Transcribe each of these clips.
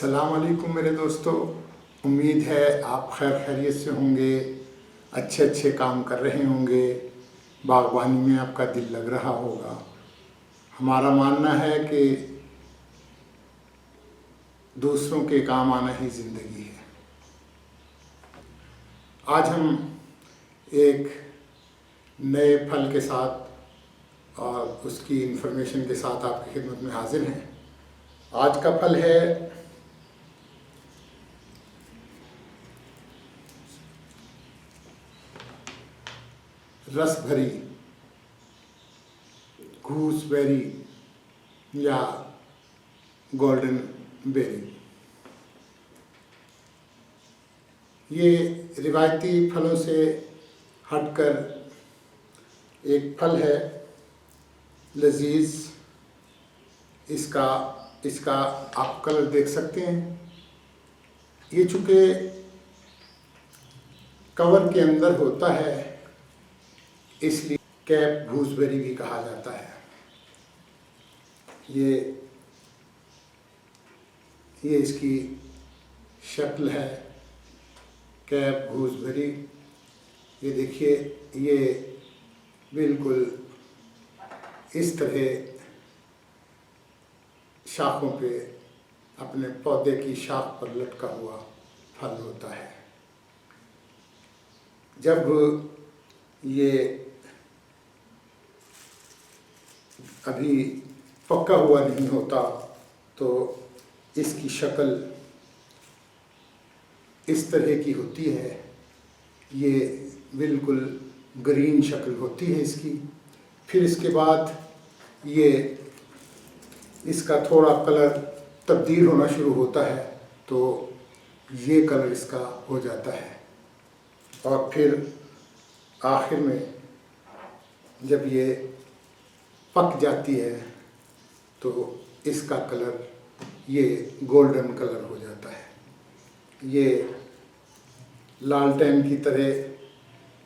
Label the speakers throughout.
Speaker 1: अस्सलाम वालेकुम मेरे दोस्तों। उम्मीद है आप खैर खैरियत से होंगे, अच्छे अच्छे काम कर रहे होंगे, बागवानी में आपका दिल लग रहा होगा। हमारा मानना है कि दूसरों के काम आना ही ज़िंदगी है। आज हम एक नए फल के साथ और उसकी इन्फॉर्मेशन के साथ आपकी खिदमत में हाजिर हैं। आज का फल है रस भरी गूसबेरी या गोल्डन बेरी। ये रिवायती फलों से हटकर एक फल है, लजीज। इसका इसका आप कलर देख सकते हैं। ये चूँकि कवर के अंदर होता है इसलिए कैप गूसबेरी भी कहा जाता है। ये इसकी शक्ल है, कैप गूसबेरी। ये देखिए, ये बिल्कुल इस तरह शाखों पे अपने पौधे की शाख पर लटका हुआ फल होता है। जब ये अभी पका हुआ नहीं होता तो इसकी शक्ल इस तरह की होती है। ये बिल्कुल ग्रीन शक्ल होती है इसकी। फिर इसके बाद ये इसका थोड़ा कलर तब्दील होना शुरू होता है तो ये कलर इसका हो जाता है, और फिर आखिर में जब ये पक जाती है तो इसका कलर ये गोल्डन कलर हो जाता है। ये लालटेन की तरह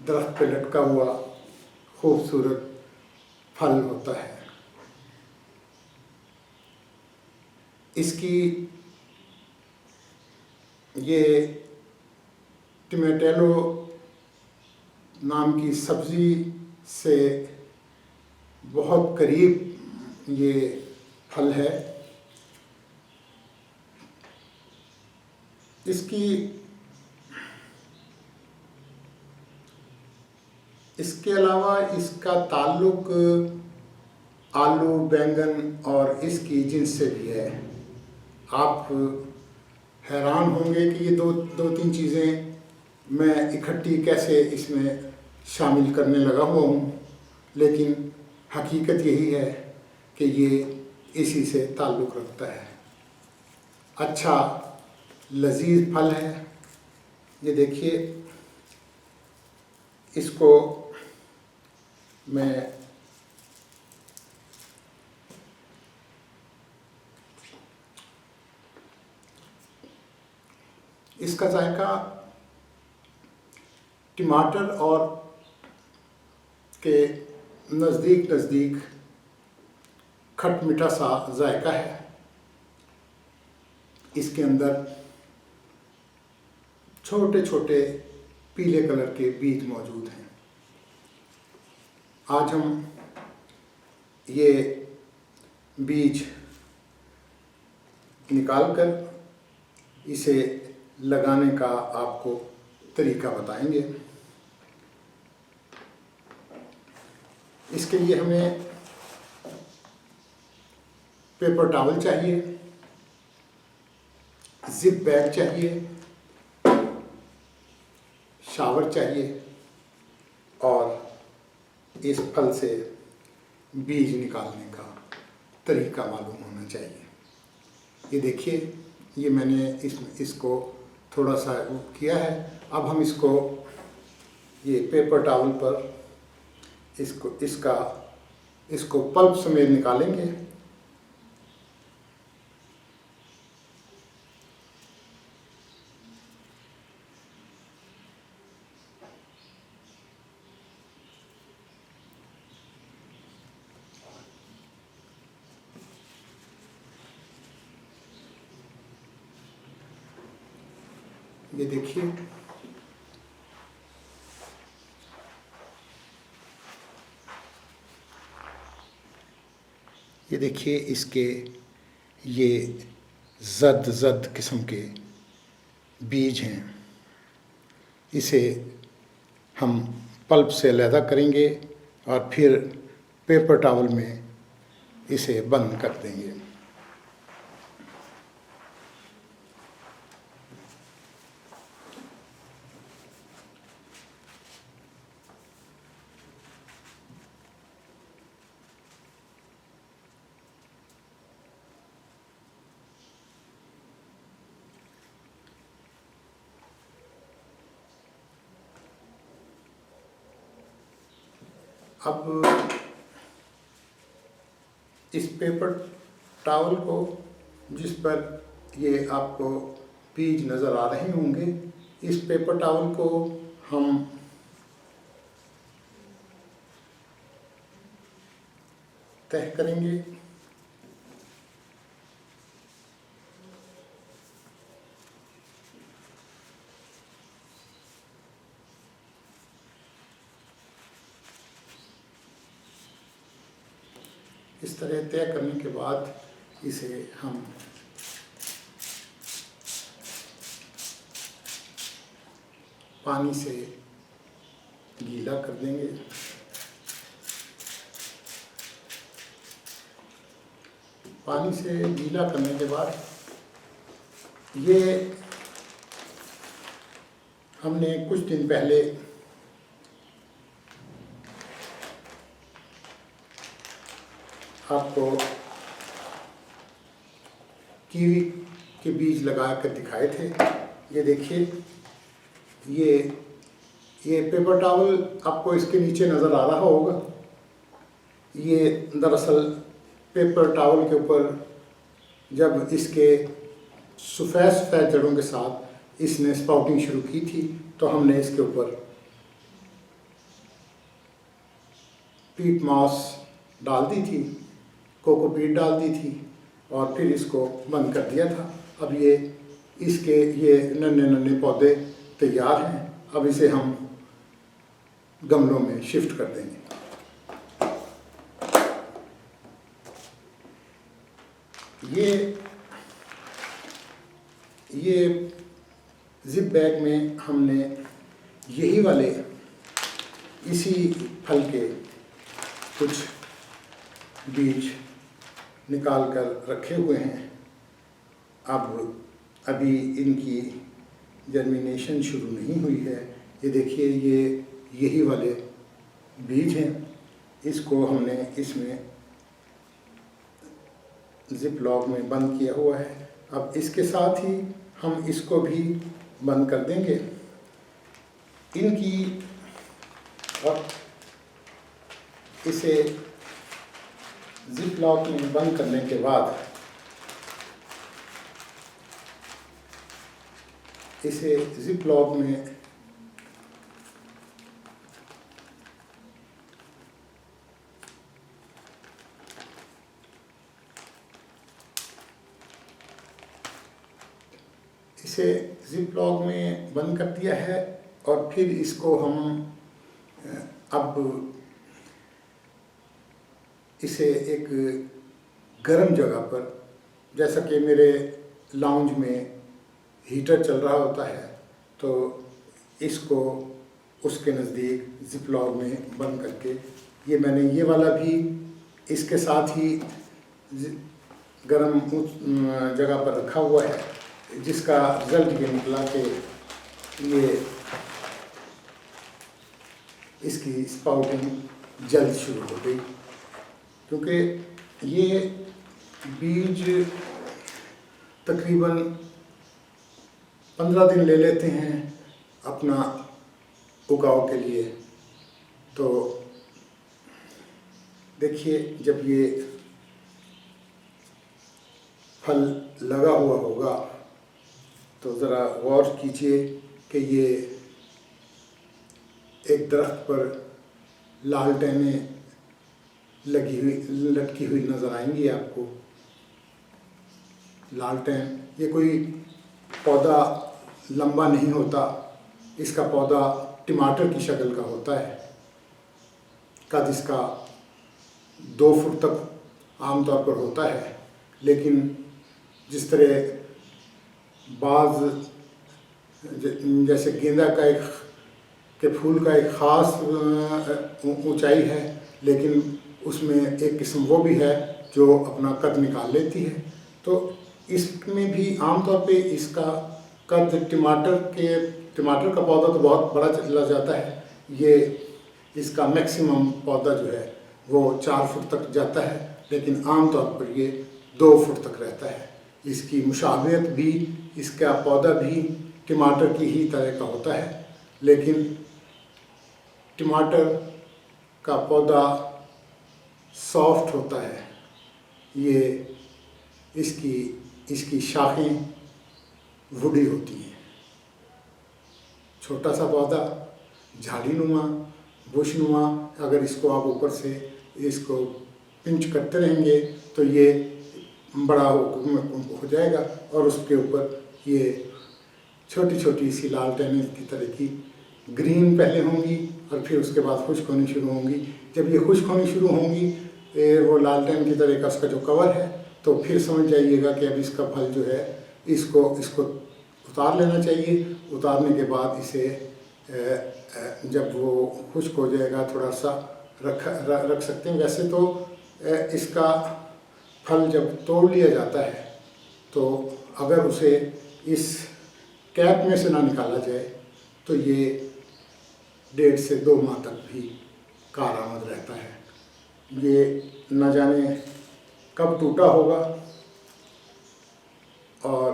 Speaker 1: दरख्त पे लटका हुआ खूबसूरत फल होता है। इसकी ये टमेटेलो नाम की सब्ज़ी से बहुत करीब ये फल है। इसके अलावा इसका ताल्लुक आलू, बैंगन और इसकी जिन्स से भी है। आप हैरान होंगे कि ये दो तीन चीज़ें मैं इकट्ठी कैसे इसमें शामिल करने लगा हुआ हूँ, लेकिन हकीकत यही है कि ये इसी से ताल्लुक़ रखता है। अच्छा लजीज फल है। ये देखिए, इसको मैं इसका जायका टमाटर और के नज़दीक खट मीठा सा जायका है। इसके अंदर छोटे छोटे पीले कलर के बीज मौजूद हैं। आज हम ये बीज निकालकर इसे लगाने का आपको तरीका बताएंगे। इसके लिए हमें पेपर टॉवल चाहिए, जिप बैग चाहिए, शावर चाहिए और इस फल से बीज निकालने का तरीका मालूम होना चाहिए। ये देखिए, ये मैंने इसको थोड़ा सा किया है। अब हम इसको ये पेपर टॉवल पर इसको पल्प समेत निकालेंगे। ये देखिए, ये देखिए इसके ये जद जद किस्म के बीज हैं। इसे हम पल्प से अलहदा करेंगे और फिर पेपर टॉवल में इसे बंद कर देंगे। अब इस पेपर टॉवल को, जिस पर ये आपको बीज नज़र आ रहे होंगे, इस पेपर टॉवल को हम तह करेंगे। इस तरह तय करने के बाद इसे हम पानी से गीला कर देंगे। पानी से गीला करने के बाद ये हमने कुछ दिन पहले आपको कीवी के बीज लगा कर दिखाए थे। ये देखिए, ये पेपर टॉवल आपको इसके नीचे नज़र आ रहा होगा। ये दरअसल पेपर टॉवल के ऊपर जब इसके सफ़ेद जड़ों के साथ इसने स्पाउटिंग शुरू की थी, तो हमने इसके ऊपर पीट मॉस डाल दी थी, कोकोपीट डाल दी थी और फिर इसको बंद कर दिया था। अब ये नन्हे पौधे तैयार हैं। अब इसे हम गमलों में शिफ्ट कर देंगे। ये जिप बैग में हमने यही वाले इसी फल के कुछ बीज निकाल कर रखे हुए हैं। अब अभी इनकी जर्मिनेशन शुरू नहीं हुई है। ये देखिए, यही वाले बीज हैं। इसको हमने इसमें जिप लॉक में बंद किया हुआ है। अब इसके साथ ही हम इसको भी बंद कर देंगे। इनकी और इसे जिप लॉक में बंद करने के बाद इसे जिप लॉक में बंद कर दिया है। और फिर इसको हम अब इसे एक गर्म जगह पर, जैसा कि मेरे लाउंज में हीटर चल रहा होता है, तो इसको उसके नज़दीक जिप लॉक में बंद करके मैंने ये वाला भी इसके साथ ही गर्म जगह पर रखा हुआ है, जिसका रिजल्ट ये निकला कि ये इसकी स्पाउटिंग जल्द शुरू हो गई। क्योंकि ये बीज तकरीबन 15 दिन ले लेते हैं अपना उगाव के लिए। तो देखिए, जब ये फल लगा हुआ होगा तो ज़रा गौर कीजिए कि ये एक दरख्त पर लालटेनें लटकी हुई नज़र आएंगी आपको। लालटेन, ये कोई पौधा लंबा नहीं होता। इसका पौधा टमाटर की शक्ल का होता है। कद इसका 2 फुट तक आमतौर पर होता है, लेकिन जिस तरह बाज़ जैसे गेंदा का के फूल का एक ख़ास ऊंचाई है, लेकिन उसमें एक किस्म वो भी है जो अपना कद निकाल लेती है। तो इसमें भी आमतौर पे इसका कद टमाटर का पौधा तो बहुत बड़ा चला जाता है। ये इसका मैक्सिमम पौधा जो है वो 4 फुट तक जाता है, लेकिन आमतौर पर ये 2 फुट तक रहता है। इसकी मुशाबहत भी, इसका पौधा भी टमाटर की ही तरह का होता है, लेकिन टमाटर का पौधा सॉफ्ट होता है। ये इसकी शाखें वुडी होती हैं। छोटा सा पौधा, झाड़ीनुमा, बुशनुमा, अगर इसको आप ऊपर से इसको पिंच करते रहेंगे तो ये बड़ा हो जाएगा और उसके ऊपर ये छोटी छोटी सी लालटेन की तरह की ग्रीन पहले होंगी और फिर उसके बाद खुश्क होनी शुरू होंगी। जब ये खुश्क होनी शुरू होंगी, वो लालटेन की तरह का उसका जो कवर है, तो फिर समझ जाइएगा कि अब इसका फल जो है इसको उतार लेना चाहिए। उतारने के बाद इसे जब वो खुश्क हो जाएगा थोड़ा सा रख सकते हैं। वैसे तो इसका फल जब तोड़ लिया जाता है तो अगर उसे इस कैप में से ना निकाला जाए तो ये 1.5 से 2 माह तक भी कारआमद रहता है। ये न जाने कब टूटा होगा और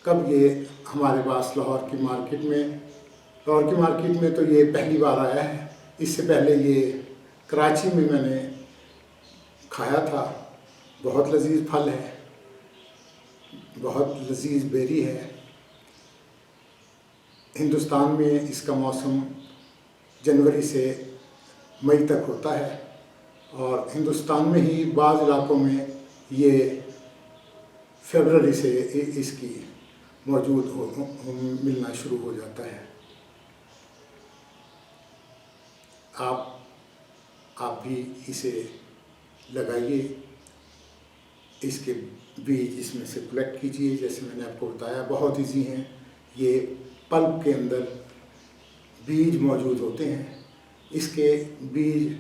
Speaker 1: कब ये हमारे पास लाहौर की मार्केट में तो ये पहली बार आया है। इससे पहले ये कराची में मैंने खाया था। बहुत लजीज फल है, बहुत लजीज बेरी है। हिंदुस्तान में इसका मौसम जनवरी से मई तक होता है और हिंदुस्तान में ही बाज़ इलाकों में ये फरवरी से इसकी मिलना शुरू हो जाता है। आप भी इसे लगाइए, इसके बीज इसमें से कलेक्ट कीजिए। जैसे मैंने आपको बताया, बहुत ईजी हैं। ये पल्प के अंदर बीज मौजूद होते हैं। इसके बीज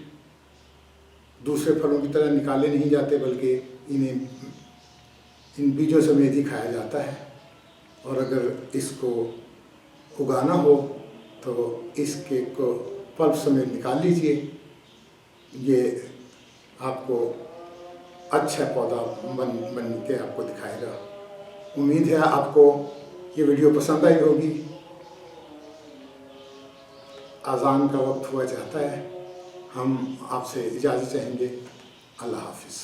Speaker 1: दूसरे फलों की तरह निकाले नहीं जाते, बल्कि इन बीजों समेत ही खाया जाता है। और अगर इसको उगाना हो तो इसके को पल्प समेत निकाल लीजिए। ये आपको अच्छा पौधा बन के आपको दिखाएगा। उम्मीद है आपको ये वीडियो पसंद आई होगी। अज़ान का वक्त हुआ जाता है। हम आपसे इजाज़त चाहेंगे। अल्लाह हाफ़िज़।